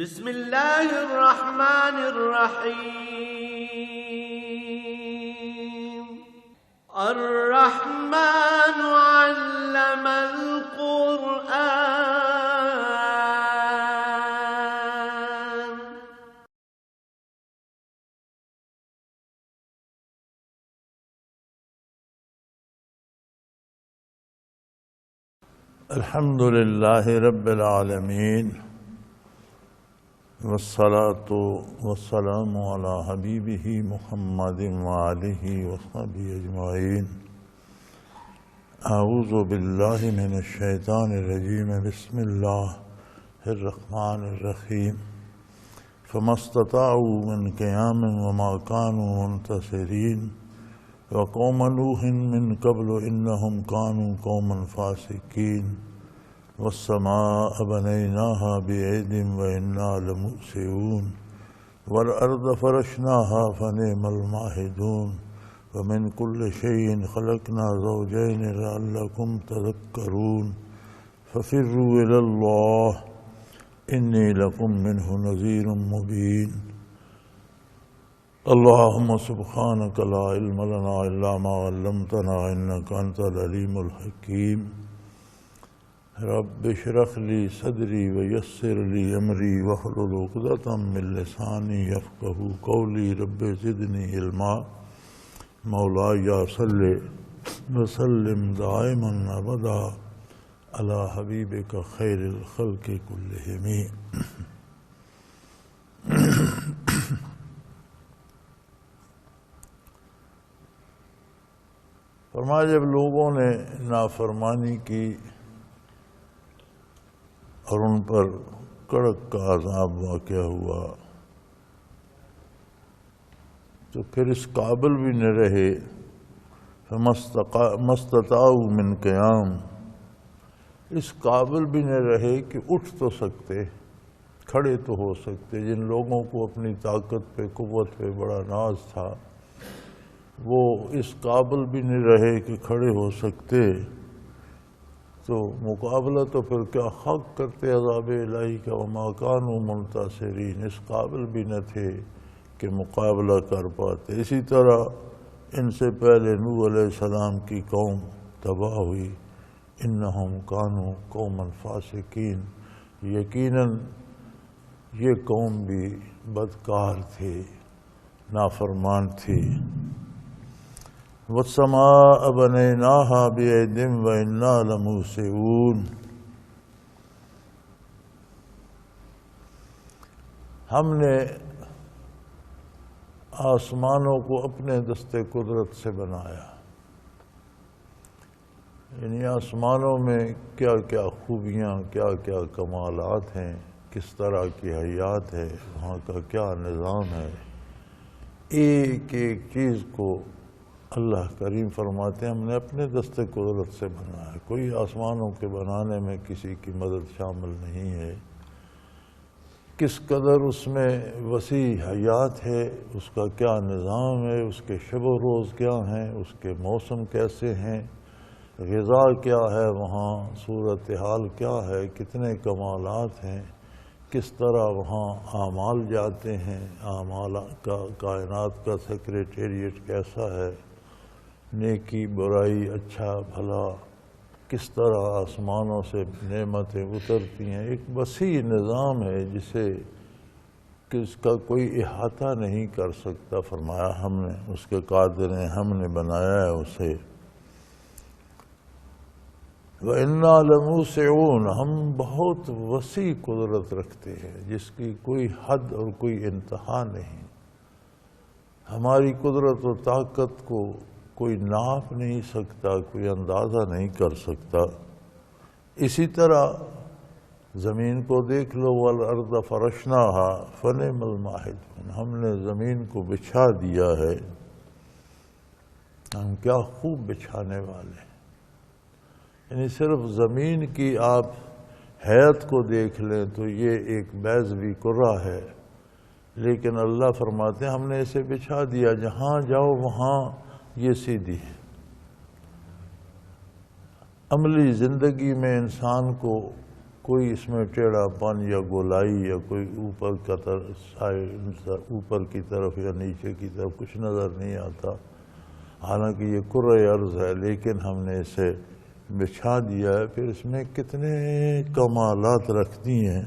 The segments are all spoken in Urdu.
بسم الله الرحمن الرحيم الرحمن علم القرآن. الحمد لله رب العالمين، والصلاة والسلام على حبيبه محمد وآله وصحبه أجمعين. أعوذ بالله من الشيطان الرجيم. بسم الله الرحمن الرحيم. فما استطاعوا من قيام وما كانوا منتصرين وقوم نوح من قبل إنهم كانوا قوما فاسقين والسماء بنيناها بأيد وإنا لموسعون والأرض فرشناها فنعم الماهدون ومن كل شيء خلقنا زوجين لعلكم تذكرون ففروا إلى الله إني لكم منه نذير مبين. اللهم سبحانك لا علم لنا إلا ما علمتنا إنك أنت العليم الحكيم. رب اشرح لي صدري ويسر لي أمري واحلل عقدة من لساني يفقهوا قولي. رب زدني علما. مولاي صل وسلم دائما أبدا على حبيبك خير الخلق كلهم. فرمایا جب لوگوں نے نافرمانی کی اور ان پر کڑک کا عذاب واقع ہوا تو پھر اس قابل بھی نہ رہے مستطاعوا من قیام، اس قابل بھی نہ رہے کہ اٹھ تو سکتے، کھڑے تو ہو سکتے. جن لوگوں کو اپنی طاقت پہ قوت پہ بڑا ناز تھا وہ اس قابل بھی نہیں رہے کہ کھڑے ہو سکتے، تو مقابلہ تو پھر کیا حق کرتے عذاب الہی کا. وما كانوا منتصرین، اس قابل بھی نہ تھے کہ مقابلہ کر پاتے. اسی طرح ان سے پہلے نوح علیہ السلام کی قوم تباہ ہوئی. انہم کانوا قوما فاسقین، یقیناً یہ قوم بھی بدکار تھے، نافرمان تھی. وَالسَّمَاءَ بَنَيْنَاهَا بِأَيْدٍ وَإِنَّا لَمُوسِعُونَ، ہم نے آسمانوں کو اپنے دست قدرت سے بنایا. یعنی آسمانوں میں کیا کیا خوبیاں، کیا کیا کمالات ہیں، کس طرح کی حیات ہے، وہاں کا کیا نظام ہے. ایک ایک چیز کو اللہ کریم فرماتے ہیں ہم نے اپنے دست قدرت سے بنایا. کوئی آسمانوں کے بنانے میں کسی کی مدد شامل نہیں ہے. کس قدر اس میں وسیع حیات ہے، اس کا کیا نظام ہے، اس کے شب و روز کیا ہیں، اس کے موسم کیسے ہیں، غذا کیا ہے، وہاں صورتحال کیا ہے، کتنے کمالات ہیں، کس طرح وہاں اعمال جاتے ہیں، اعمال کا کائنات کا سیکریٹریٹ کیسا ہے، نیکی برائی اچھا بھلا، کس طرح آسمانوں سے نعمتیں اترتی ہیں. ایک وسیع نظام ہے جس کا کوئی احاطہ نہیں کر سکتا. فرمایا ہم نے اس کے قادر ہیں، ہم نے بنایا ہے اسے. وَإِنَّا لَمُوسِعُونَ، ہم بہت وسیع قدرت رکھتے ہیں جس کی کوئی حد اور کوئی انتہا نہیں. ہماری قدرت و طاقت کو کوئی ناپ نہیں سکتا، کوئی اندازہ نہیں کر سکتا. اسی طرح زمین کو دیکھ لو. وَالْأَرْضَ فَرَشْنَاهَا فَنِعْمَ الْمَاهِدُونَ، ہم نے زمین کو بچھا دیا ہے. ہم کیا خوب بچھانے والے ہیں. یعنی صرف زمین کی آپ حیت کو دیکھ لیں تو یہ ایک بیضوی کرہ ہے، لیکن اللہ فرماتے ہیں ہم نے اسے بچھا دیا. جہاں جاؤ وہاں یہ سیدھی ہے. عملی زندگی میں انسان کو کوئی اس میں ٹیڑھا پن یا گولائی یا کوئی اوپر کی طرف یا نیچے کی طرف کچھ نظر نہیں آتا، حالانکہ یہ کرۂ ارض ہے، لیکن ہم نے اسے بچھا دیا ہے۔ پھر اس میں کتنے کمالات رکھ دی ہیں،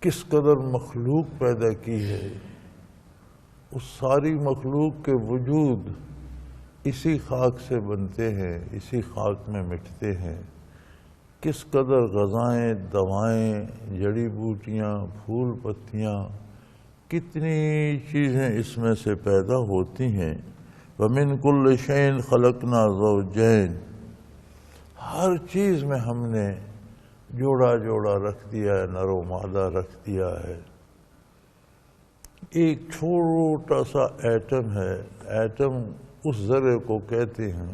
کس قدر مخلوق پیدا کی ہے، اس ساری مخلوق کے وجود اسی خاک سے بنتے ہیں، اسی خاک میں مٹتے ہیں۔ کس قدر غذائیں، دوائیں، جڑی بوٹیاں، پھول پتیاں، کتنی چیزیں اس میں سے پیدا ہوتی ہیں۔ وَمِن كُلِّ شَيْءٍ خَلَقْنَا زَوْجَيْنِ، ہر چیز میں ہم نے جوڑا جوڑا رکھ دیا ہے، نر و مادہ رکھ دیا ہے۔ ایک چھوٹا سا ایٹم ہے، ایٹم اس ذرے کو کہتے ہیں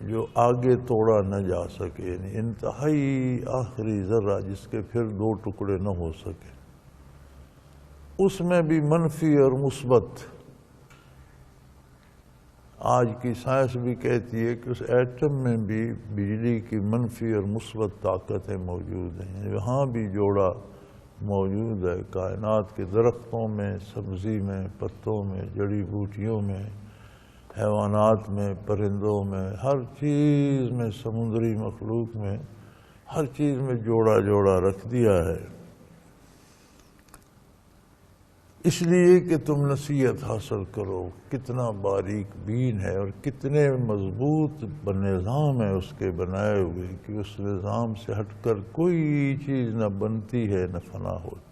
جو آگے توڑا نہ جا سکے، یعنی انتہائی آخری ذرہ جس کے پھر دو ٹکڑے نہ ہو سکے، اس میں بھی منفی اور مثبت۔ آج کی سائنس بھی کہتی ہے کہ اس ایٹم میں بھی بجلی کی منفی اور مثبت طاقتیں موجود ہیں، وہاں بھی جوڑا موجود ہے۔ کائنات کے درختوں میں، سبزی میں، پتوں میں، جڑی بوٹیوں میں، حیوانات میں، پرندوں میں، ہر چیز میں، سمندری مخلوق میں، ہر چیز میں جوڑا جوڑا رکھ دیا ہے، اس لیے کہ تم نصیحت حاصل کرو۔ کتنا باریک بین ہے اور کتنے مضبوط نظام ہے اس کے بنائے ہوئے کہ اس نظام سے ہٹ کر کوئی چیز نہ بنتی ہے نہ فنا ہوتی۔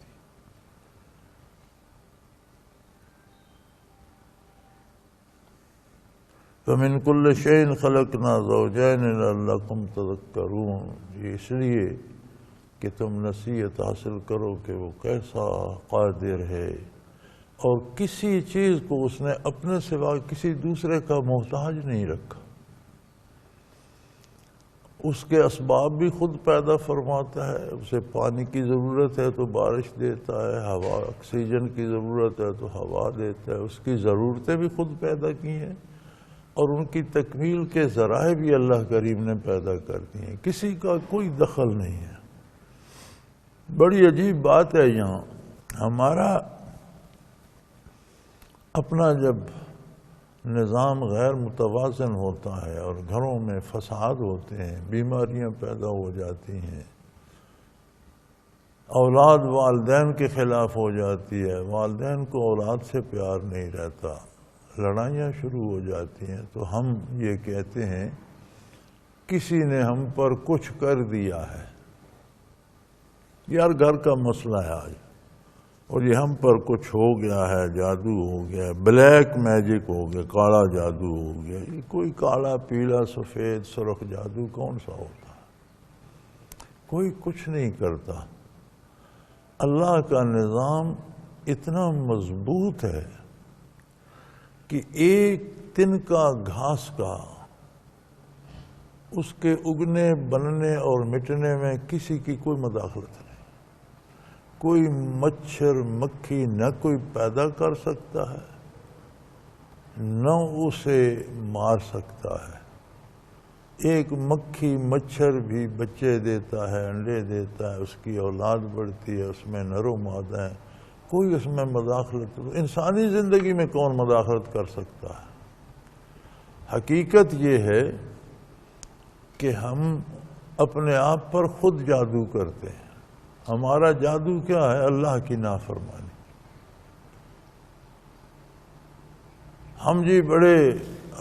وَمِن كُلِّ شَيْءٍ خَلَقْنَا زَوْجَيْنِ لَعَلَّكُمْ تَذَكَّرُونَ، یہ اس لیے کہ تم نصیحت حاصل کرو کہ وہ کیسا قادر ہے، اور کسی چیز کو اس نے اپنے سوا کسی دوسرے کا محتاج نہیں رکھا۔ اس کے اسباب بھی خود پیدا فرماتا ہے، اسے پانی کی ضرورت ہے تو بارش دیتا ہے، ہوا، آکسیجن کی ضرورت ہے تو ہوا دیتا ہے، اس کی ضرورتیں بھی خود پیدا کی ہیں، اور ان کی تکمیل کے ذرائع بھی اللہ کریم نے پیدا کر دی ہیں، کسی کا کوئی دخل نہیں ہے۔ بڑی عجیب بات ہے یہاں، ہمارا اپنا جب نظام غیر متوازن ہوتا ہے اور گھروں میں فساد ہوتے ہیں، بیماریاں پیدا ہو جاتی ہیں، اولاد والدین کے خلاف ہو جاتی ہے، والدین کو اولاد سے پیار نہیں رہتا، لڑائیاں شروع ہو جاتی ہیں، تو ہم یہ کہتے ہیں کسی نے ہم پر کچھ کر دیا ہے، یار گھر کا مسئلہ ہے آج، اور یہ ہم پر کچھ ہو گیا ہے، جادو ہو گیا، بلیک میجک ہو گیا، کالا جادو ہو گیا۔ یہ کوئی کالا، پیلا، سفید، سرخ جادو کون سا ہوتا ہے؟ کوئی کچھ نہیں کرتا۔ اللہ کا نظام اتنا مضبوط ہے کہ ایک تن کا گھاس کا اس کے اگنے، بننے اور مٹنے میں کسی کی کوئی مداخلت نہیں، کوئی مچھر مکھی نہ کوئی پیدا کر سکتا ہے نہ اسے مار سکتا ہے۔ ایک مکھی مچھر بھی بچے دیتا ہے، انڈے دیتا ہے، اس کی اولاد بڑھتی ہے، اس میں نر و مادہ ہے، کوئی اس میں مداخلت، انسانی زندگی میں کون مداخلت کر سکتا ہے؟ حقیقت یہ ہے کہ ہم اپنے آپ پر خود جادو کرتے ہیں۔ ہمارا جادو کیا ہے؟ اللہ کی نافرمانی۔ ہم جی بڑے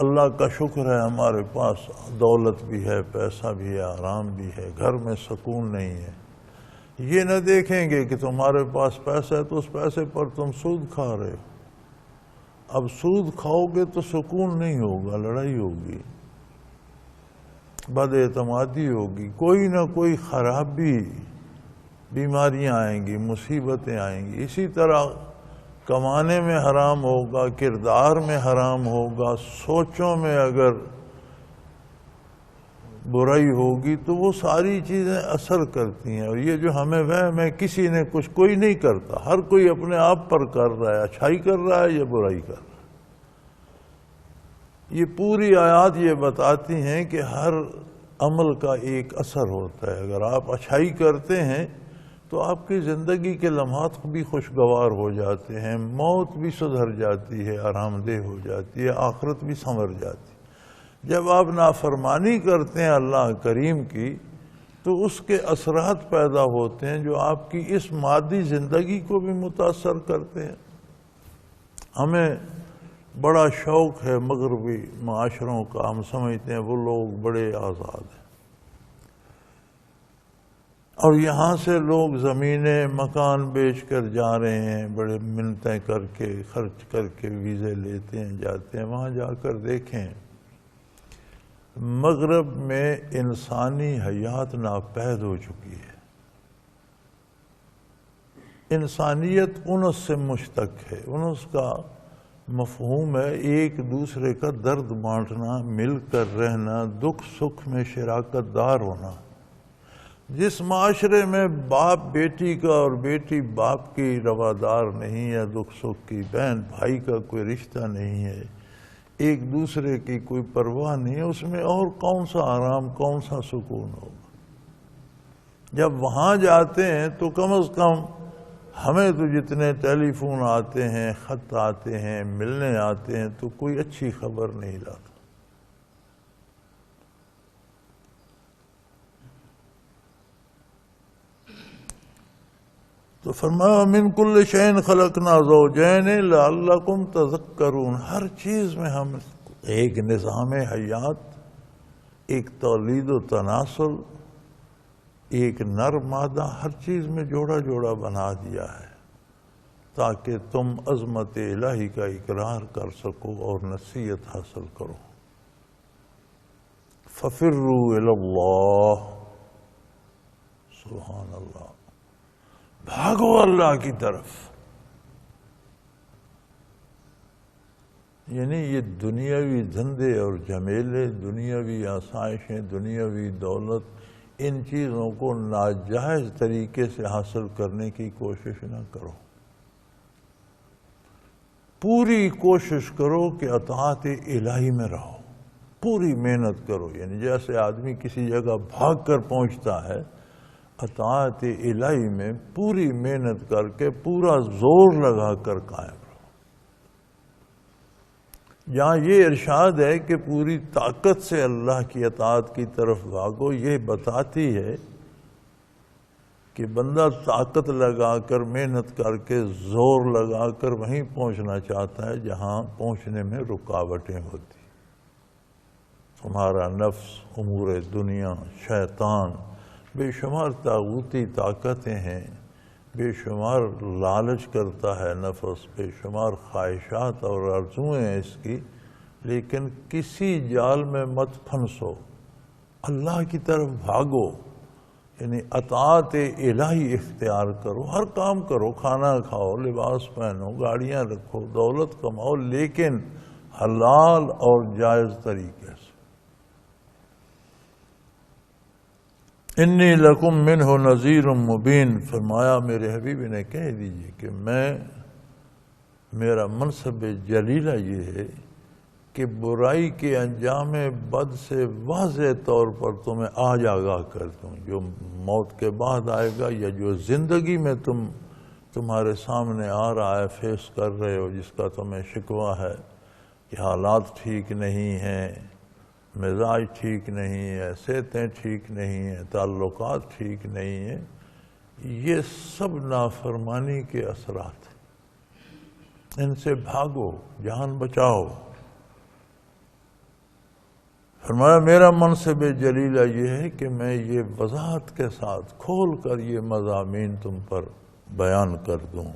اللہ کا شکر ہے ہمارے پاس دولت بھی ہے، پیسہ بھی ہے، آرام بھی ہے، گھر میں سکون نہیں ہے، یہ نہ دیکھیں گے کہ تمہارے پاس پیسہ ہے تو اس پیسے پر تم سود کھا رہے ہو۔ اب سود کھاؤ گے تو سکون نہیں ہوگا، لڑائی ہوگی، بد اعتمادی ہوگی، کوئی نہ کوئی خرابی، بیماریاں آئیں گی، مصیبتیں آئیں گی۔ اسی طرح کمانے میں حرام ہوگا، کردار میں حرام ہوگا، سوچوں میں اگر برائی ہوگی تو وہ ساری چیزیں اثر کرتی ہیں۔ اور یہ جو ہمیں وہم ہے کسی نے کچھ، کوئی نہیں کرتا، ہر کوئی اپنے آپ پر کر رہا ہے، اچھائی کر رہا ہے یا برائی کر رہا ہے۔ یہ پوری آیات یہ بتاتی ہیں کہ ہر عمل کا ایک اثر ہوتا ہے. اگر آپ اچھائی کرتے ہیں تو آپ کی زندگی کے لمحات بھی خوشگوار ہو جاتے ہیں، موت بھی سدھر جاتی ہے، آرام دہ ہو جاتی ہے، آخرت بھی سنور جاتی ہے. جب آپ نافرمانی کرتے ہیں اللہ کریم کی تو اس کے اثرات پیدا ہوتے ہیں جو آپ کی اس مادی زندگی کو بھی متاثر کرتے ہیں. ہمیں بڑا شوق ہے مغربی معاشروں کا، ہم سمجھتے ہیں وہ لوگ بڑے آزاد ہیں، اور یہاں سے لوگ زمینیں مکان بیچ کر جا رہے ہیں، بڑے منتیں کر کے خرچ کر کے ویزے لیتے ہیں، جاتے ہیں. وہاں جا کر دیکھیں مغرب میں انسانی حیات ناپید ہو چکی ہے. انسانیت انس سے مشتق ہے. انس کا مفہوم ہے ایک دوسرے کا درد بانٹنا، مل کر رہنا، دکھ سکھ میں شراکت دار ہونا. جس معاشرے میں باپ بیٹی کا اور بیٹی باپ کی روادار نہیں ہے، دکھ سکھ کی بہن بھائی کا کوئی رشتہ نہیں ہے، ایک دوسرے کی کوئی پرواہ نہیں ہے، اس میں اور کون سا آرام، کون سا سکون ہوگا؟ جب وہاں جاتے ہیں تو کم از کم ہمیں تو جتنے ٹیلی فون آتے ہیں، خط آتے ہیں، ملنے آتے ہیں، تو کوئی اچھی خبر نہیں لاتا. تو فرمایا من کل شیء خلقنا زوجین لعلکم تذکرون. ہر چیز میں ہم ایک نظام حیات، ایک تولید و تناسل، ایک نر مادہ، ہر چیز میں جوڑا جوڑا بنا دیا ہے تاکہ تم عظمت الہی کا اقرار کر سکو اور نصیحت حاصل کرو. ففروا الی اللہ. سبحان اللہ. بھاگو اللہ کی طرف. یعنی یہ دنیاوی دھندے اور جھمیلے، دنیاوی آسائشیں، دنیاوی دولت، ان چیزوں کو ناجائز طریقے سے حاصل کرنے کی کوشش نہ کرو. پوری کوشش کرو کہ اطاعت الہی میں رہو، پوری محنت کرو. یعنی جیسے آدمی کسی جگہ بھاگ کر پہنچتا ہے، اطاعت الہی میں پوری محنت کر کے پورا زور لگا کر قائم رہو. جہاں یہ ارشاد ہے کہ پوری طاقت سے اللہ کی اطاعت کی طرف بھاگو، یہ بتاتی ہے کہ بندہ طاقت لگا کر، محنت کر کے، زور لگا کر وہیں پہنچنا چاہتا ہے جہاں پہنچنے میں رکاوٹیں ہوتی. تمہارا نفس، امور دنیا، شیطان، بے شمار طاغوتی طاقتیں ہیں، بے شمار لالچ کرتا ہے نفس، بے شمار خواہشات اور آرزوئیں ہیں اس کی، لیکن کسی جال میں مت پھنسو، اللہ کی طرف بھاگو. یعنی اطاعت الہی اختیار کرو. ہر کام کرو، کھانا کھاؤ، لباس پہنو، گاڑیاں رکھو، دولت کماؤ، لیکن حلال اور جائز طریقے سے. انی لکم منہ نذیر مبین. فرمایا میرے حبیب نے کہہ دیجئے کہ میرا منصب جلیلہ یہ ہے کہ برائی کے انجام بد سے واضح طور پر تمہیں آج آگاہ کر دوں. جو موت کے بعد آئے گا یا جو زندگی میں تمہارے سامنے آ رہا ہے، فیس کر رہے ہو، جس کا تمہیں شکوہ ہے کہ حالات ٹھیک نہیں ہیں، مزاج ٹھیک نہیں ہے، صحتیں ٹھیک نہیں ہیں، تعلقات ٹھیک نہیں ہیں، یہ سب نافرمانی کے اثرات ہیں. ان سے بھاگو، جان بچاؤ. فرمایا میرا منصب جلیلہ یہ ہے کہ میں یہ وضاحت کے ساتھ کھول کر یہ مضامین تم پر بیان کر دوں.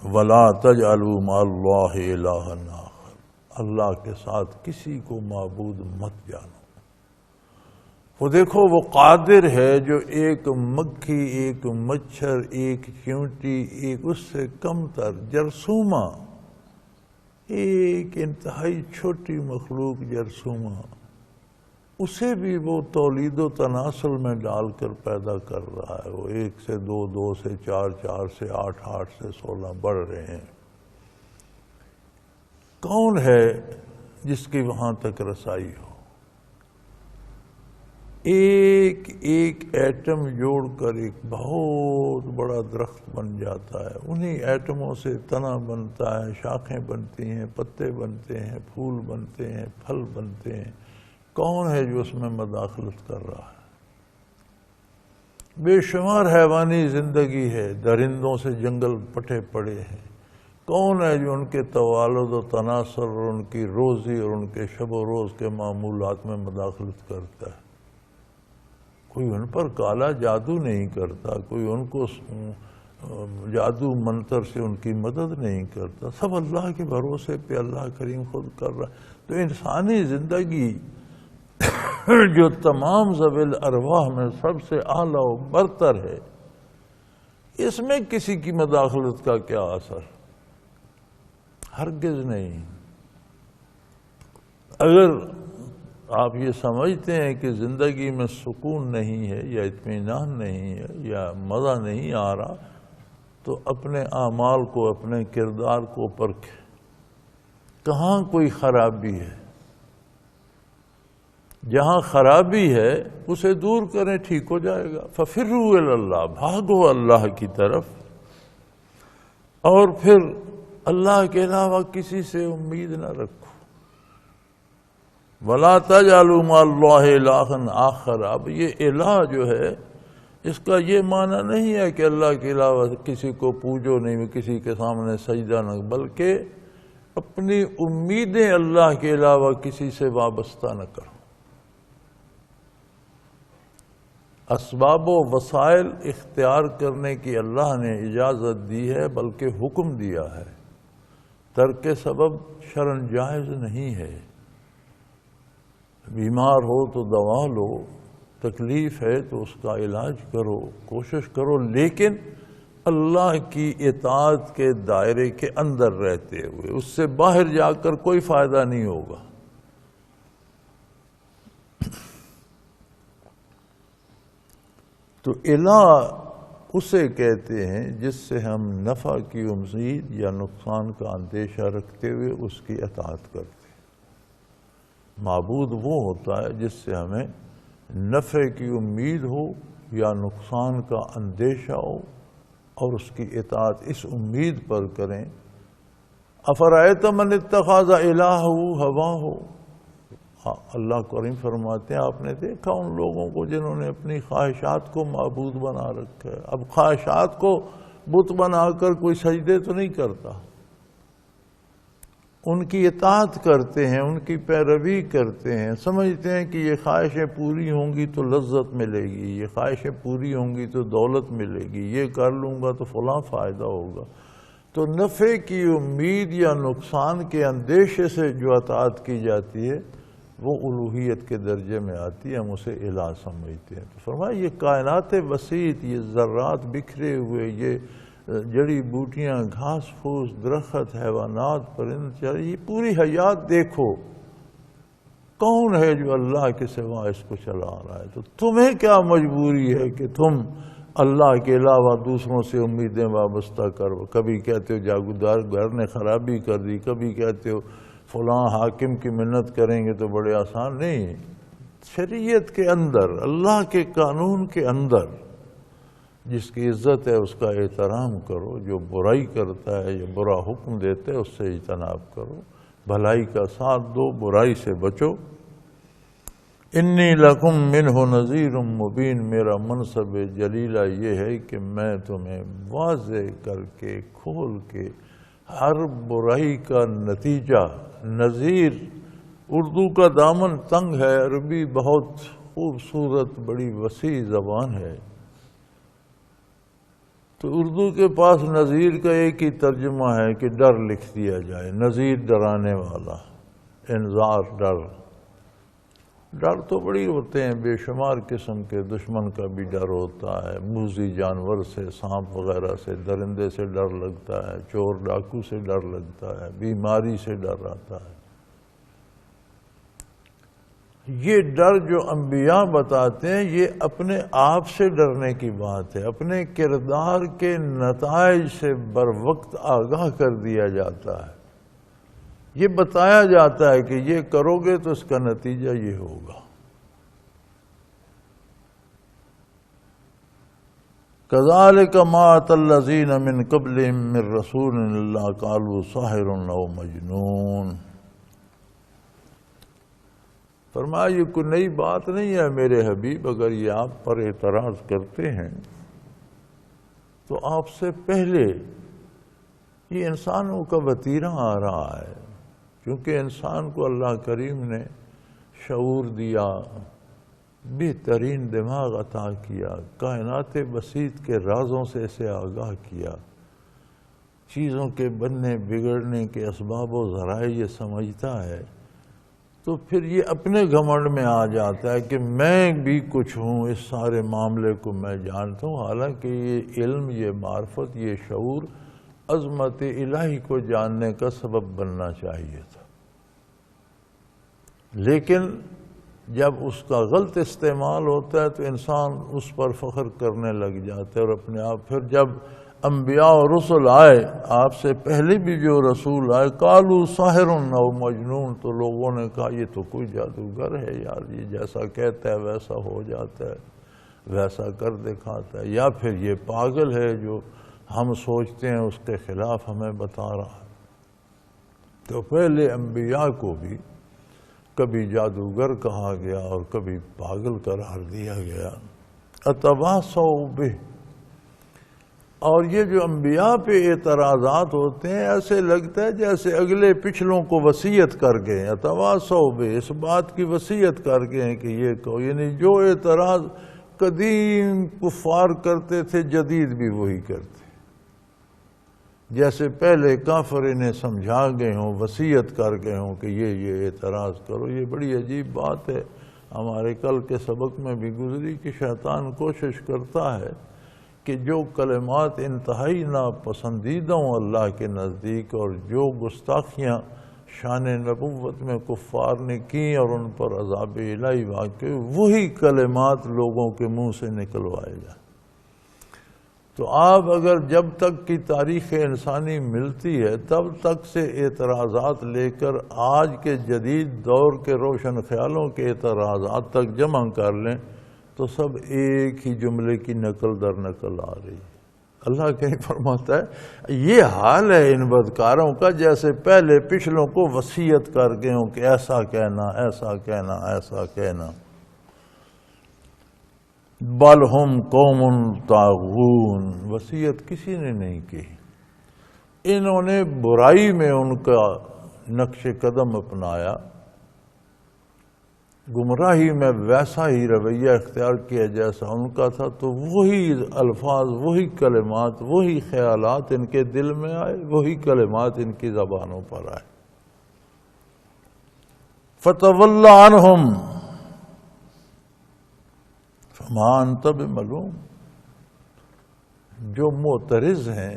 وَلَا تَجْعَلُوا مَعَ اللَّهِ إِلَٰهًا آخَرَ. اللہ کے ساتھ کسی کو معبود مت جانو. وہ دیکھو وہ قادر ہے جو ایک مکھی، ایک مچھر، ایک چیونٹی، ایک اس سے کم تر جرثومہ، ایک انتہائی چھوٹی مخلوق جرثومہ، اسے بھی وہ تولید و تناسل میں ڈال کر پیدا کر رہا ہے. وہ 1 سے 2، 2 سے 4، 4 سے 8، 8 سے 16 بڑھ رہے ہیں. کون ہے جس کی وہاں تک رسائی ہو؟ ایک ایک ایٹم جوڑ کر ایک بہت بڑا درخت بن جاتا ہے. انہی ایٹموں سے تنا بنتا ہے، شاخیں بنتی ہیں، پتے بنتے ہیں، پھول بنتے ہیں، پھل بنتے ہیں. کون ہے جو اس میں مداخلت کر رہا ہے؟ بے شمار حیوانی زندگی ہے، درندوں سے جنگل پٹے پڑے ہیں. کون ہے جو ان کے توالد و تناسل اور ان کی روزی اور ان کے شب و روز کے معمولات میں مداخلت کرتا ہے؟ کوئی ان پر کالا جادو نہیں کرتا، کوئی ان کو جادو منتر سے ان کی مدد نہیں کرتا. سب اللہ کے بھروسے پہ اللہ کریم خود کر رہا ہے. تو انسانی زندگی جو تمام ذوی الارواح میں سب سے اعلیٰ و برتر ہے، اس میں کسی کی مداخلت کا کیا اثر؟ ہرگز نہیں. اگر آپ یہ سمجھتے ہیں کہ زندگی میں سکون نہیں ہے یا اطمینان نہیں ہے یا مزہ نہیں آ رہا، تو اپنے اعمال کو، اپنے کردار کو پرکھیں. کہاں کوئی خرابی ہے؟ جہاں خرابی ہے اسے دور کریں، ٹھیک ہو جائے گا. فَفِرُّوا إِلَى اللَّهِ، بھاگو اللہ کی طرف، اور پھر اللہ کے علاوہ کسی سے امید نہ رکھو. وَلَا تَجْعَلُوا مَعَ اللَّهِ إِلَٰهًا آخَرَ. اب یہ الہ جو ہے، اس کا یہ معنی نہیں ہے کہ اللہ کے علاوہ کسی کو پوجو نہیں، کسی کے سامنے سجدہ نہ، بلکہ اپنی امیدیں اللہ کے علاوہ کسی سے وابستہ نہ کرو. اسباب و وسائل اختیار کرنے کی اللہ نے اجازت دی ہے، بلکہ حکم دیا ہے. ترک سبب شرعاً جائز نہیں ہے. بیمار ہو تو دوا لو، تکلیف ہے تو اس کا علاج کرو، کوشش کرو، لیکن اللہ کی اطاعت کے دائرے کے اندر رہتے ہوئے. اس سے باہر جا کر کوئی فائدہ نہیں ہوگا. تو الہ اسے کہتے ہیں جس سے ہم نفع کی امید یا نقصان کا اندیشہ رکھتے ہوئے اس کی اطاعت کرتے ہیں. معبود وہ ہوتا ہے جس سے ہمیں نفع کی امید ہو یا نقصان کا اندیشہ ہو، اور اس کی اطاعت اس امید پر کریں. افرأیت من اتخذ الہہ ہواہ، اللہ کریم فرماتے ہیں آپ نے دیکھا ان لوگوں کو جنہوں نے اپنی خواہشات کو معبود بنا رکھا ہے. اب خواہشات کو بت بنا کر کوئی سجدے تو نہیں کرتا، ان کی اطاعت کرتے ہیں، ان کی پیروی کرتے ہیں. سمجھتے ہیں کہ یہ خواہشیں پوری ہوں گی تو لذت ملے گی، یہ خواہشیں پوری ہوں گی تو دولت ملے گی، یہ کر لوں گا تو فلاں فائدہ ہوگا. تو نفع کی امید یا نقصان کے اندیشے سے جو اطاعت کی جاتی ہے وہ الوہیت کے درجے میں آتی ہے، ہم اسے الہ سمجھتے ہیں. تو فرمایا یہ کائنات وسیط، یہ ذرات بکھرے ہوئے، یہ جڑی بوٹیاں، گھاس پھوس، درخت، حیوانات، پرند، یہ پوری حیات دیکھو، کون ہے جو اللہ کے سوا اس کو چلا رہا ہے؟ تو تمہیں کیا مجبوری ہے کہ تم اللہ کے علاوہ دوسروں سے امیدیں وابستہ کرو؟ کبھی کہتے ہو جاگیردار گھر نے خرابی کر دی، کبھی کہتے ہو فلاں حاکم کی منت کریں گے تو بڑے آسان. نہیں، شریعت کے اندر، اللہ کے قانون کے اندر جس کی عزت ہے اس کا احترام کرو. جو برائی کرتا ہے یا برا حکم دیتا ہے اس سے اجتناب کرو، بھلائی کا ساتھ دو، برائی سے بچو. انی لکم منہ نذیر مبین، میرا منصب جلیلہ یہ ہے کہ میں تمہیں واضح کر کے، کھول کے ہر برائی کا نتیجہ. نذیر اردو کا دامن تنگ ہے، عربی بہت خوبصورت بڑی وسیع زبان ہے. تو اردو کے پاس نذیر کا ایک ہی ترجمہ ہے کہ ڈر لکھ دیا جائے. نذیر ڈرانے والا، انذار ڈر. ڈر تو بڑی ہوتے ہیں، بے شمار قسم کے. دشمن کا بھی ڈر ہوتا ہے، موذی جانور سے، سانپ وغیرہ سے، درندے سے ڈر لگتا ہے، چور ڈاکو سے ڈر لگتا ہے، بیماری سے ڈر آتا ہے. یہ ڈر جو انبیاء بتاتے ہیں یہ اپنے آپ سے ڈرنے کی بات ہے. اپنے کردار کے نتائج سے بر وقت آگاہ کر دیا جاتا ہے. یہ بتایا جاتا ہے کہ یہ کرو گے تو اس کا نتیجہ یہ ہوگا. كذلك ما أتى الذين من قبلهم من رسول إلا قالوا ساحر أو مجنون۔ فرمایا یہ کوئی نئی بات نہیں ہے میرے حبیب، اگر یہ آپ پر اعتراض کرتے ہیں تو آپ سے پہلے یہ انسانوں کا وتیرہ آ رہا ہے، کیونکہ انسان کو اللہ کریم نے شعور دیا، بہترین دماغ عطا کیا، کائنات بسیط کے رازوں سے اسے آگاہ کیا، چیزوں کے بننے بگڑنے کے اسباب و ذرائع یہ سمجھتا ہے، تو پھر یہ اپنے گھمنڈ میں آ جاتا ہے کہ میں بھی کچھ ہوں، اس سارے معاملے کو میں جانتا ہوں، حالانکہ یہ علم، یہ معرفت، یہ شعور عظمت الہی کو جاننے کا سبب بننا چاہیے تھا، لیکن جب اس کا غلط استعمال ہوتا ہے تو انسان اس پر فخر کرنے لگ جاتا ہے اور اپنے آپ۔ پھر جب انبیاء اور رسل آئے، آپ سے پہلے بھی جو رسول آئے، قالوا ساحر او مجنون، تو لوگوں نے کہا یہ تو کوئی جادوگر ہے یار، یہ جیسا کہتا ہے ویسا ہو جاتا ہے، ویسا کر دکھاتا ہے، یا پھر یہ پاگل ہے جو ہم سوچتے ہیں اس کے خلاف ہمیں بتا رہا ہے۔ تو پہلے انبیاء کو بھی کبھی جادوگر کہا گیا اور کبھی پاگل قرار دیا گیا۔ اتواصوا بہ، اور یہ جو انبیاء پہ اعتراضات ہوتے ہیں ایسے لگتا ہے جیسے اگلے پچھلوں کو وصیت کر گئے، اتواصوا بہ، اس بات کی وصیت کر گئے کہ یہ کہو، یعنی جو اعتراض قدیم کفار کرتے تھے جدید بھی وہی کرتے، جیسے پہلے کافر انہیں سمجھا گئے ہوں، وصیت کر گئے ہوں کہ یہ اعتراض کرو۔ یہ بڑی عجیب بات ہے، ہمارے کل کے سبق میں بھی گزری کہ شیطان کوشش کرتا ہے کہ جو کلمات انتہائی ناپسندیدہ ہوں اللہ کے نزدیک، اور جو گستاخیاں شان نبوت میں کفار نے کی اور ان پر عذاب الہی واقع، وہی کلمات لوگوں کے منہ سے نکلوائے جائیں۔ تو آپ اگر جب تک کی تاریخ انسانی ملتی ہے تب تک سے اعتراضات لے کر آج کے جدید دور کے روشن خیالوں کے اعتراضات تک جمع کر لیں تو سب ایک ہی جملے کی نقل در نقل آ رہی ہے۔ اللہ کہیں فرماتا ہے یہ حال ہے ان بدکاروں کا جیسے پہلے پچھلوں کو وصیت کر گئے ہوں کہ ایسا کہنا، ایسا کہنا، ایسا کہنا۔ بل ہم قوم طاغون، وصیت کسی نے نہیں کی، انہوں نے برائی میں ان کا نقش قدم اپنایا، گمراہی میں ویسا ہی رویہ اختیار کیا جیسا ان کا تھا، تو وہی الفاظ، وہی کلمات، وہی خیالات ان کے دل میں آئے، وہی کلمات ان کی زبانوں پر آئے۔ فتول عنہم فما انت بملوم، جو معترض ہیں،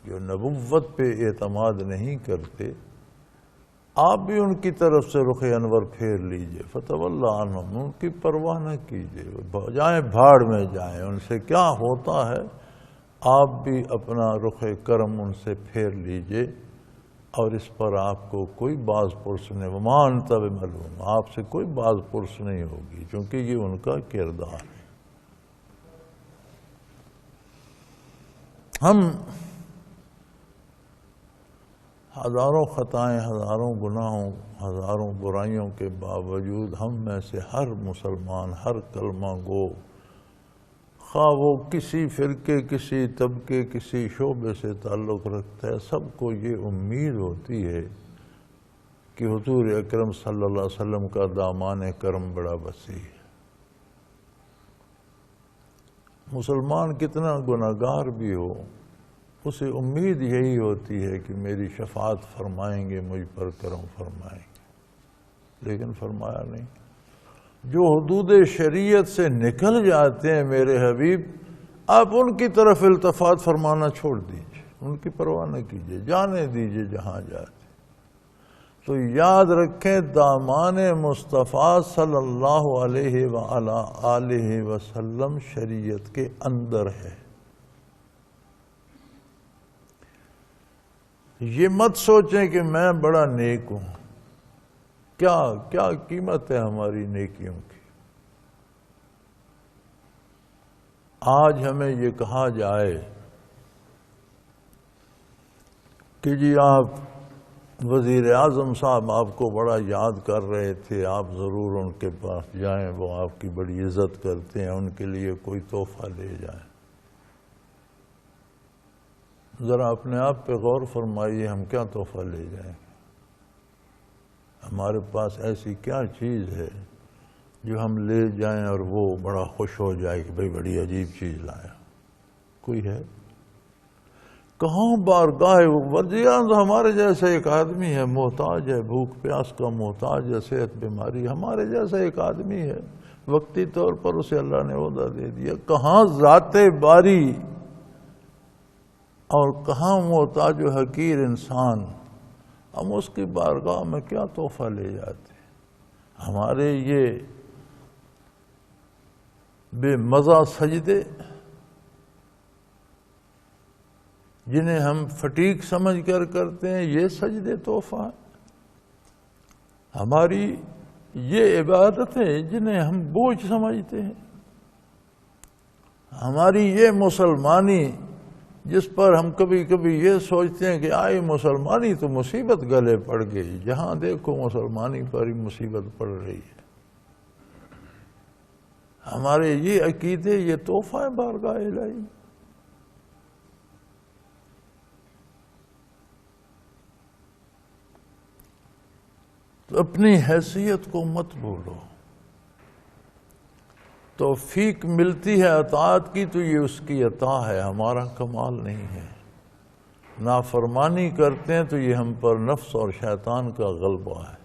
جو نبوت پہ اعتماد نہیں کرتے، آپ بھی ان کی طرف سے رخ انور پھیر لیجئے۔ فتول عنہم، ان کی پرواہ نہ کیجئے، جائیں بھاڑ میں جائیں، ان سے کیا ہوتا ہے، آپ بھی اپنا رخ کرم ان سے پھیر لیجئے، اور اس پر آپ کو کوئی باز پرس نہیں، وما انت بملوم، آپ سے کوئی باز پرس نہیں ہوگی، چونکہ یہ ان کا کردار ہے۔ ہم ہزاروں خطائیں، ہزاروں گناہوں، ہزاروں برائیوں کے باوجود ہم میں سے ہر مسلمان، ہر کلمہ گو، خواہ وہ کسی فرقے، کسی طبقے، کسی شعبے سے تعلق رکھتا ہے، سب کو یہ امید ہوتی ہے کہ حضور اکرم صلی اللہ علیہ وسلم کا دامان کرم بڑا وسیع ہے۔ مسلمان کتنا گناہگار بھی ہو، اسے امید یہی ہوتی ہے کہ میری شفاعت فرمائیں گے، مجھ پر کرم فرمائیں گے، لیکن فرمایا نہیں۔ جو حدود شریعت سے نکل جاتے ہیں میرے حبیب، آپ ان کی طرف التفات فرمانا چھوڑ دیجئے، ان کی پرواہ نہ کیجئے، جانے دیجئے جہاں جاتے۔ تو یاد رکھیں دامان مصطفیٰ صلی اللہ علیہ وآلہ وسلم شریعت کے اندر ہے۔ یہ مت سوچیں کہ میں بڑا نیک ہوں، کیا قیمت ہے ہماری نیکیوں کی۔ آج ہمیں یہ کہا جائے کہ جی آپ وزیر اعظم صاحب آپ کو بڑا یاد کر رہے تھے، آپ ضرور ان کے پاس جائیں، وہ آپ کی بڑی عزت کرتے ہیں، ان کے لیے کوئی تحفہ لے جائیں۔ ذرا اپنے آپ پہ غور فرمائیے، ہم کیا تحفہ لے جائیں؟ ہمارے پاس ایسی کیا چیز ہے جو ہم لے جائیں اور وہ بڑا خوش ہو جائے کہ بھئی بڑی عجیب چیز لایا؟ کوئی ہے؟ کہاں بارگاہ وزیراعظم ہمارے جیسا ایک آدمی ہے، محتاج ہے، بھوک پیاس کا محتاج ہے، صحت بیماری، ہمارے جیسا ایک آدمی ہے، وقتی طور پر اسے اللہ نے عہدہ دے دیا۔ کہاں ذات باری اور کہاں محتاج و حقیر انسان، ہم اس کی بارگاہ میں کیا تحفہ لے جاتے ہیں؟ ہمارے یہ بے مزہ سجدے جنہیں ہم فٹیک سمجھ کر کرتے ہیں، یہ سجدے تحفہ ہیں؟ ہماری یہ عبادتیں جنہیں ہم بوجھ سمجھتے ہیں، ہماری یہ مسلمانی جس پر ہم کبھی کبھی یہ سوچتے ہیں کہ آئی مسلمانی تو مصیبت گلے پڑ گئی، جہاں دیکھو مسلمانی پر ہی مصیبت پڑ رہی ہے، ہمارے یہ عقیدے یہ تحفہ ہے بارگاہ الہی؟ تو اپنی حیثیت کو مت بھولو، توفیق ملتی ہے اطاعت کی تو یہ اس کی عطا ہے، ہمارا کمال نہیں ہے۔ نافرمانی کرتے ہیں تو یہ ہم پر نفس اور شیطان کا غلبہ ہے۔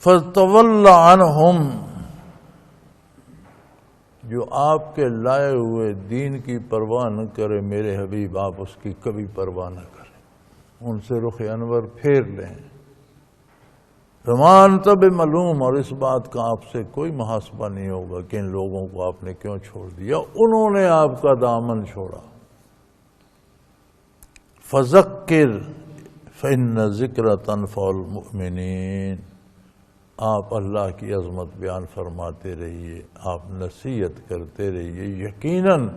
فَتَوَلَّ عَنْهُمْ، جو آپ کے لائے ہوئے دین کی پرواہ نہ کرے میرے حبیب، آپ اس کی کبھی پرواہ نہ کریں، ان سے رخ انور پھیر لیں۔ رمان تب معلوم، اور اس بات کا آپ سے کوئی محاسبہ نہیں ہوگا کہ ان لوگوں کو آپ نے کیوں چھوڑ دیا، انہوں نے آپ کا دامن چھوڑا۔ فذکر فإن الذکر تنفع المؤمنین، آپ اللہ کی عظمت بیان فرماتے رہیے، آپ نصیحت کرتے رہیے، یقیناً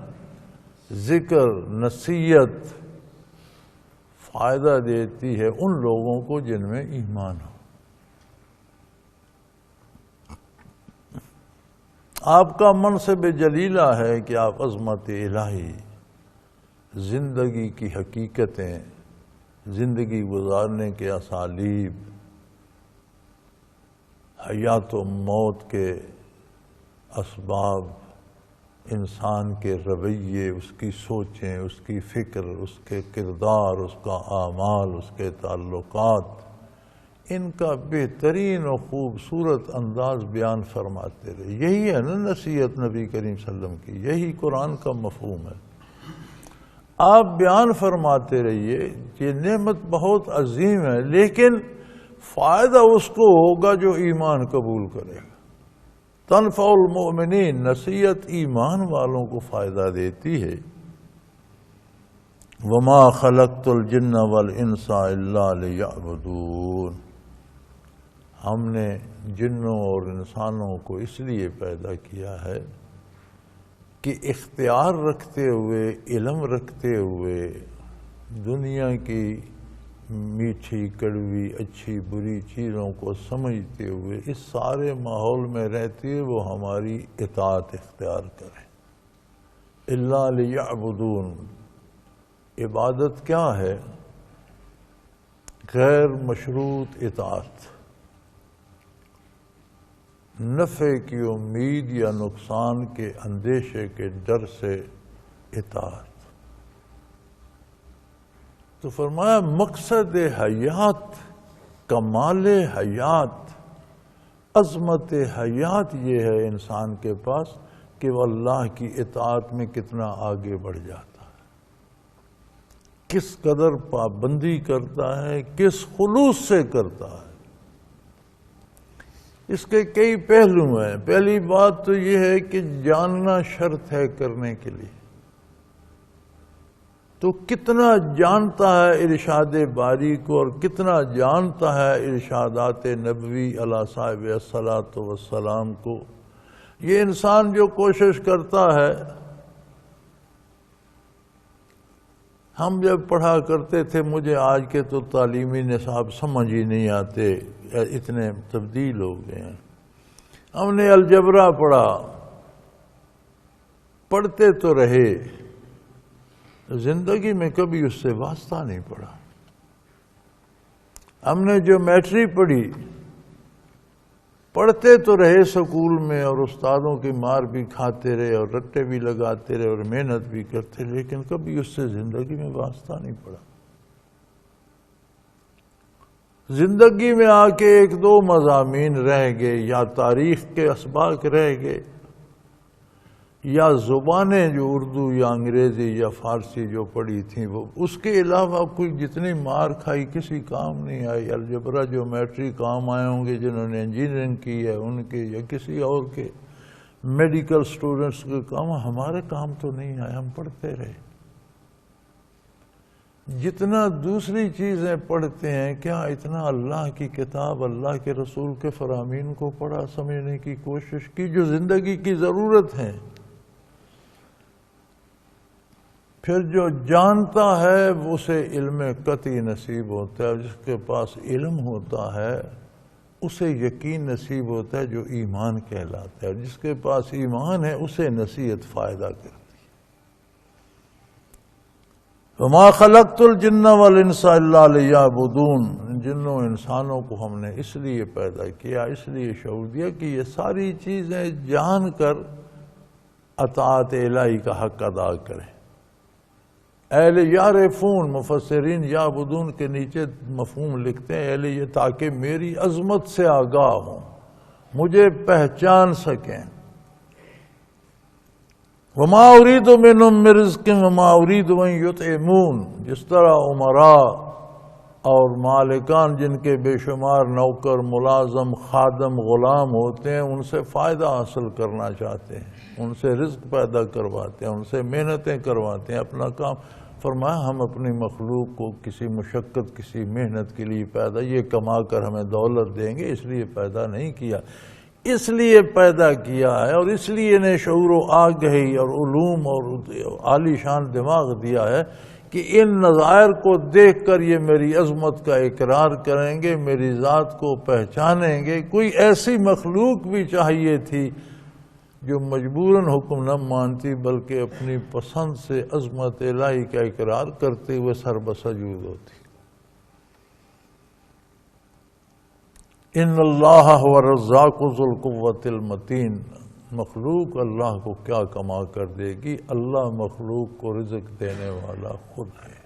ذکر نصیحت فائدہ دیتی ہے ان لوگوں کو جن میں ایمان ہو۔ آپ کا منصب جلیلہ ہے کہ آپ عظمت الہی، زندگی کی حقیقتیں، زندگی گزارنے کے اسالیب، حیات و موت کے اسباب، انسان کے رویے، اس کی سوچیں، اس کی فکر، اس کے کردار، اس کا اعمال، اس کے تعلقات، ان کا بہترین و خوبصورت انداز بیان فرماتے رہے۔ یہی ہے نا نصیحت نبی کریم صلی اللہ علیہ وسلم کی، یہی قرآن کا مفہوم ہے۔ آپ بیان فرماتے رہیے، یہ نعمت بہت عظیم ہے، لیکن فائدہ اس کو ہوگا جو ایمان قبول کرے گا۔ تنفع المؤمنین، نصیحت ایمان والوں کو فائدہ دیتی ہے۔ وما خلقت الجن والانس الا لیعبدون، ہم نے جنوں اور انسانوں کو اس لیے پیدا کیا ہے کہ اختیار رکھتے ہوئے، علم رکھتے ہوئے، دنیا کی میٹھی کڑوی اچھی بری چیزوں کو سمجھتے ہوئے، اس سارے ماحول میں رہتے ہوئے وہ ہماری اطاعت اختیار کریں۔ الا لیعبدون، عبادت کیا ہے؟ غیر مشروط اطاعت، نفع کی امید یا نقصان کے اندیشے کے ڈر سے اطاعت۔ تو فرمایا مقصد حیات، کمال حیات، عظمت حیات یہ ہے انسان کے پاس کہ وہ اللہ کی اطاعت میں کتنا آگے بڑھ جاتا ہے، کس قدر پابندی کرتا ہے، کس خلوص سے کرتا ہے۔ اس کے کئی پہلو ہیں۔ پہلی بات تو یہ ہے کہ جاننا شرط ہے کرنے کے لیے، تو کتنا جانتا ہے ارشاد باری کو اور کتنا جانتا ہے ارشادات نبوی علی صاحب الصلاۃ والسلام کو، یہ انسان جو کوشش کرتا ہے، ہم جب پڑھا کرتے تھے، مجھے آج کے تو تعلیمی نصاب سمجھ ہی نہیں آتے، اتنے تبدیل ہو گئے ہیں۔ ہم نے الجبرا پڑھا، پڑھتے تو رہے، زندگی میں کبھی اس سے واسطہ نہیں پڑا۔ ہم نے جیومیٹری پڑھی، پڑھتے تو رہے سکول میں، اور استادوں کی مار بھی کھاتے رہے اور رٹے بھی لگاتے رہے اور محنت بھی کرتے، لیکن کبھی اس سے زندگی میں واسطہ نہیں پڑا۔ زندگی میں آ کے ایک دو مضامین رہ گئے، یا تاریخ کے اسباق رہ گئے، یا زبانیں جو اردو یا انگریزی یا فارسی جو پڑھی تھیں وہ، اس کے علاوہ کوئی جتنی مار کھائی کسی کام نہیں آئی۔ الجبرا جیومیٹری کام آئے ہوں گے جنہوں نے انجینئرنگ کی ہے ان کے، یا کسی اور کے، میڈیکل سٹوڈنٹس کے کام، ہمارے کام تو نہیں آئے، ہم پڑھتے رہے۔ جتنا دوسری چیزیں پڑھتے ہیں، کیا اتنا اللہ کی کتاب، اللہ کے رسول کے فرامین کو پڑھا، سمجھنے کی کوشش کی، جو زندگی کی ضرورت ہے۔ پھر جو جانتا ہے اسے علم قطعی نصیب ہوتا ہے، جس کے پاس علم ہوتا ہے اسے یقین نصیب ہوتا ہے، جو ایمان کہلاتا ہے، جس کے پاس ایمان ہے اسے نصیحت فائدہ کرتی ہے۔ وَمَا خَلَقْتُ الْجِنَّ وَالْإِنسَ إِلَّا لِيَعْبُدُونَ، جنوں انسانوں کو ہم نے اس لیے پیدا کیا، اس لیے شعور دیا کہ یہ ساری چیزیں جان کر اطاعت الہی کا حق ادا کریں۔ اہل یعرفون، مفسرین یعبدون کے نیچے مفہوم لکھتے ہیں اہل یہ، تاکہ میری عظمت سے آگاہ ہوں، مجھے پہچان سکیں۔ وما اريد منهم من رزق وما اريد ان يطعمون، جس طرح عمراء اور مالکان جن کے بے شمار نوکر، ملازم، خادم، غلام ہوتے ہیں، ان سے فائدہ حاصل کرنا چاہتے ہیں، ان سے رزق پیدا کرواتے ہیں، ان سے محنتیں کرواتے ہیں، اپنا کام۔ فرمایا ہم اپنی مخلوق کو کسی مشقت، کسی محنت کے لیے پیدا، یہ کما کر ہمیں دولت دیں گے اس لیے پیدا نہیں کیا، اس لیے پیدا کیا ہے، اور اس لیے انہیں شعور و آگہی اور علوم اور عالی شان دماغ دیا ہے کہ ان نظائر کو دیکھ کر یہ میری عظمت کا اقرار کریں گے، میری ذات کو پہچانیں گے۔ کوئی ایسی مخلوق بھی چاہیے تھی جو مجبوراً حکم نہ مانتی، بلکہ اپنی پسند سے عظمت الہی کا اقرار کرتے ہوئے سر بسجود ہوتی۔ ان اللہ هو الرزاق ذو القوۃ المتین، مخلوق اللہ کو کیا کما کر دے گی، اللہ مخلوق کو رزق دینے والا خود ہے۔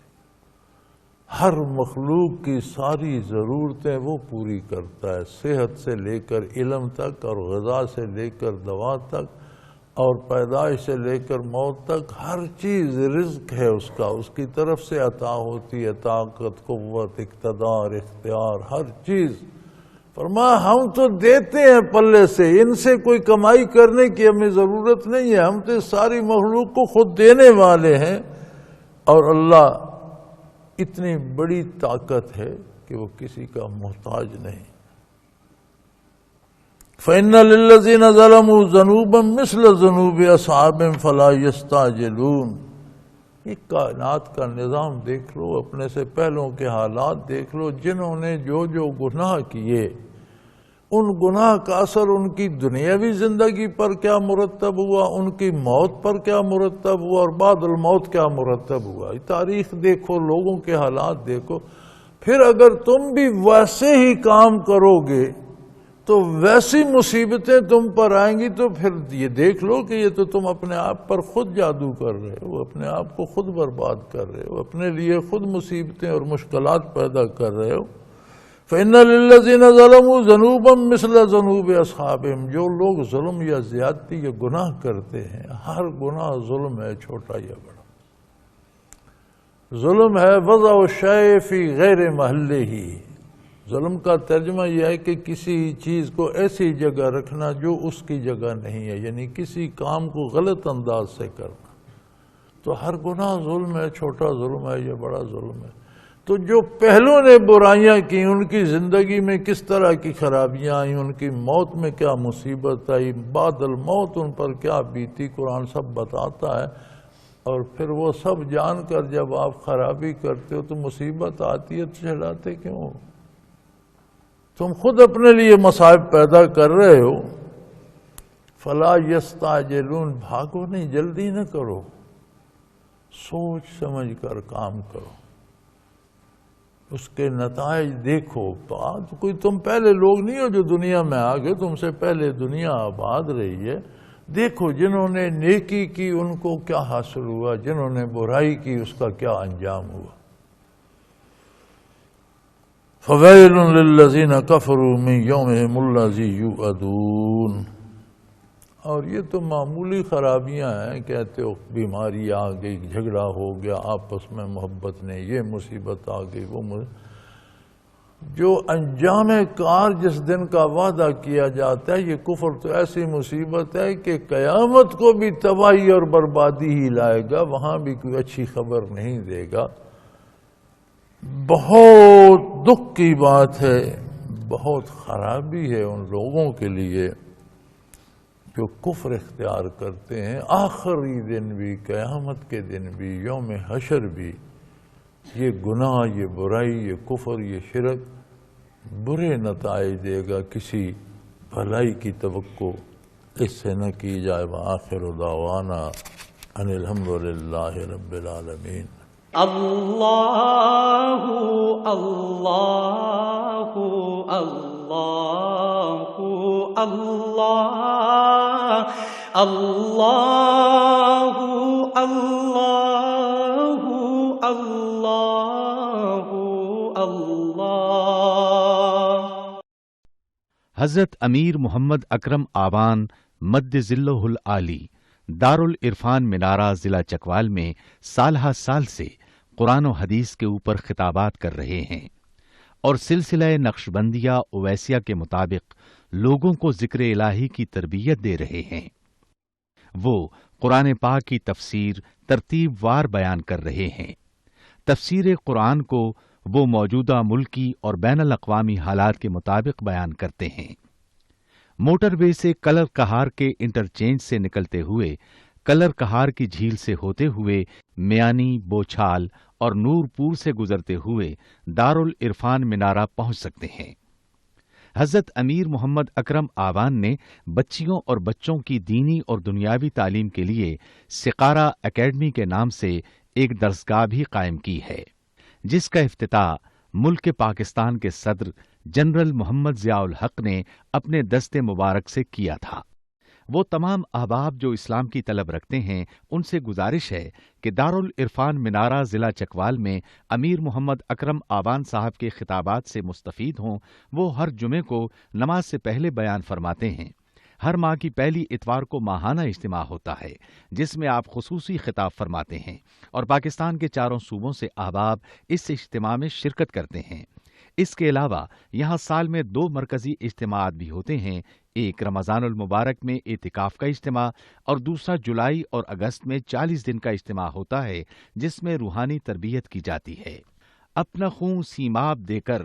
ہر مخلوق کی ساری ضرورتیں وہ پوری کرتا ہے، صحت سے لے کر علم تک، اور غذا سے لے کر دوا تک، اور پیدائش سے لے کر موت تک، ہر چیز رزق ہے اس کا، اس کی طرف سے عطا ہوتی ہے، طاقت، قوت، اقتدار، اختیار، ہر چیز۔ فرمایا ہم تو دیتے ہیں پلے سے، ان سے کوئی کمائی کرنے کی ہمیں ضرورت نہیں ہے، ہم تو ساری مخلوق کو خود دینے والے ہیں، اور اللہ اتنی بڑی طاقت ہے کہ وہ کسی کا محتاج نہیں۔ فَإِنَّ لِلَّذِينَ ظَلَمُوا ذَنُوبًا مِثْلَ ذُنُوبِ أَصْحَابِهِمْ فَلَا يَسْتَعْجِلُونَ۔ یہ کائنات کا نظام دیکھ لو، اپنے سے پہلوں کے حالات دیکھ لو، جنہوں نے جو جو گناہ کیے، ان گناہ کا اثر ان کی دنیاوی زندگی پر کیا مرتب ہوا، ان کی موت پر کیا مرتب ہوا، اور بعد الموت کیا مرتب ہوا۔ تاریخ دیکھو، لوگوں کے حالات دیکھو، پھر اگر تم بھی ویسے ہی کام کرو گے تو ویسی مصیبتیں تم پر آئیں گی، تو پھر یہ دیکھ لو کہ یہ تو تم اپنے آپ پر خود جادو کر رہے ہو، اپنے آپ کو خود برباد کر رہے ہو، اپنے لیے خود مصیبتیں اور مشکلات پیدا کر رہے ہو۔ فَإِنَّ لِلَّذِينَ ظَلَمُوا ذَنُوبًا مِثْلَ ذُنُوبِ أَصْحَابِهِمْ، جو لوگ ظلم یا زیادتی یا گناہ کرتے ہیں، ہر گناہ ظلم ہے، چھوٹا یا بڑا۔ ظلم ہے وضع الشیء فی غیر محلہ، ظلم کا ترجمہ یہ ہے کہ کسی چیز کو ایسی جگہ رکھنا جو اس کی جگہ نہیں ہے، یعنی کسی کام کو غلط انداز سے کرنا۔ تو ہر گناہ ظلم ہے، چھوٹا ظلم ہے یا بڑا ظلم ہے۔ تو جو پہلوں نے برائیاں کی ان کی زندگی میں کس طرح کی خرابیاں آئیں، ان کی موت میں کیا مصیبت آئی، بعد الموت ان پر کیا بیتی، قرآن سب بتاتا ہے۔ اور پھر وہ سب جان کر جب آپ خرابی کرتے ہو تو مصیبت آتی ہے تو چڑھاتے کیوں ہو؟ تم خود اپنے لیے مصائب پیدا کر رہے ہو۔ فلا یستعجلون، بھاگو نہیں، جلدی نہ کرو، سوچ سمجھ کر کام کرو، اس کے نتائج دیکھو۔ بات کوئی تم پہلے لوگ نہیں ہو جو دنیا میں آ گئے، تم سے پہلے دنیا آباد رہی ہے۔ دیکھو جنہوں نے نیکی کی ان کو کیا حاصل ہوا، جنہوں نے برائی کی اس کا کیا انجام ہوا۔ فَوَيْلٌ لِّلَّذِينَ كَفَرُوا مِن يَوْمِهِمُ الَّذِي يُوعَدُونَ۔ اور یہ تو معمولی خرابیاں ہیں، کہتے ہو بیماری آ گئی، جھگڑا ہو گیا آپس میں، محبت نے، یہ مصیبت آ گئی، وہ جو انجام کار جس دن کا وعدہ کیا جاتا ہے، یہ کفر تو ایسی مصیبت ہے کہ قیامت کو بھی تباہی اور بربادی ہی لائے گا، وہاں بھی کوئی اچھی خبر نہیں دے گا۔ بہت دکھ کی بات ہے، بہت خرابی ہے ان لوگوں کے لیے جو کفر اختیار کرتے ہیں۔ آخری دن بھی، قیامت کے دن بھی، یوم حشر بھی، یہ گناہ، یہ برائی، یہ کفر، یہ شرک برے نتائج دے گا، کسی بھلائی کی توقع اس سے نہ کی جائے۔ وآخر دعوانا ان الحمدللہ رب العالمین۔ اللہ اللہ اللہ اللہ اللہ اللہ اللہ اللہ۔ حضرت امیر محمد اکرم آوان مد ذلہ العالی دارالعرفان منارہ ضلع چکوال میں سالہ سال سے قرآن و حدیث کے اوپر خطابات کر رہے ہیں اور سلسلہ نقشبندیہ اویسیہ کے مطابق لوگوں کو ذکر الہی کی تربیت دے رہے ہیں۔ وہ قرآن پاک کی تفسیر ترتیب وار بیان کر رہے ہیں۔ تفسیر قرآن کو وہ موجودہ ملکی اور بین الاقوامی حالات کے مطابق بیان کرتے ہیں۔ موٹر وے سے کلر کہار کے انٹرچینج سے نکلتے ہوئے، کلر کہار کی جھیل سے ہوتے ہوئے، میانی، بوچھال اور نور پور سے گزرتے ہوئے دارالعرفان منارہ پہنچ سکتے ہیں۔ حضرت امیر محمد اکرم آوان نے بچیوں اور بچوں کی دینی اور دنیاوی تعلیم کے لیے سقارہ اکیڈمی کے نام سے ایک درسگاہ بھی قائم کی ہے، جس کا افتتاح ملک پاکستان کے صدر جنرل محمد ضیاء الحق نے اپنے دست مبارک سے کیا تھا۔ وہ تمام احباب جو اسلام کی طلب رکھتے ہیں ان سے گزارش ہے کہ دارالعرفان منارہ ضلع چکوال میں امیر محمد اکرم آوان صاحب کے خطابات سے مستفید ہوں۔ وہ ہر جمعے کو نماز سے پہلے بیان فرماتے ہیں۔ ہر ماہ کی پہلی اتوار کو ماہانہ اجتماع ہوتا ہے جس میں آپ خصوصی خطاب فرماتے ہیں اور پاکستان کے چاروں صوبوں سے احباب اس اجتماع میں شرکت کرتے ہیں۔ اس کے علاوہ یہاں سال میں 2 مرکزی اجتماعات بھی ہوتے ہیں، ایک رمضان المبارک میں اعتکاف کا اجتماع اور دوسرا جولائی اور اگست میں 40 دن کا اجتماع ہوتا ہے جس میں روحانی تربیت کی جاتی ہے۔ اپنا خون سیماب دے کر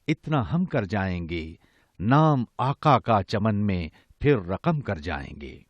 اتنا ہم کر جائیں گے، نام آقا کا چمن میں پھر رقم کر جائیں گے۔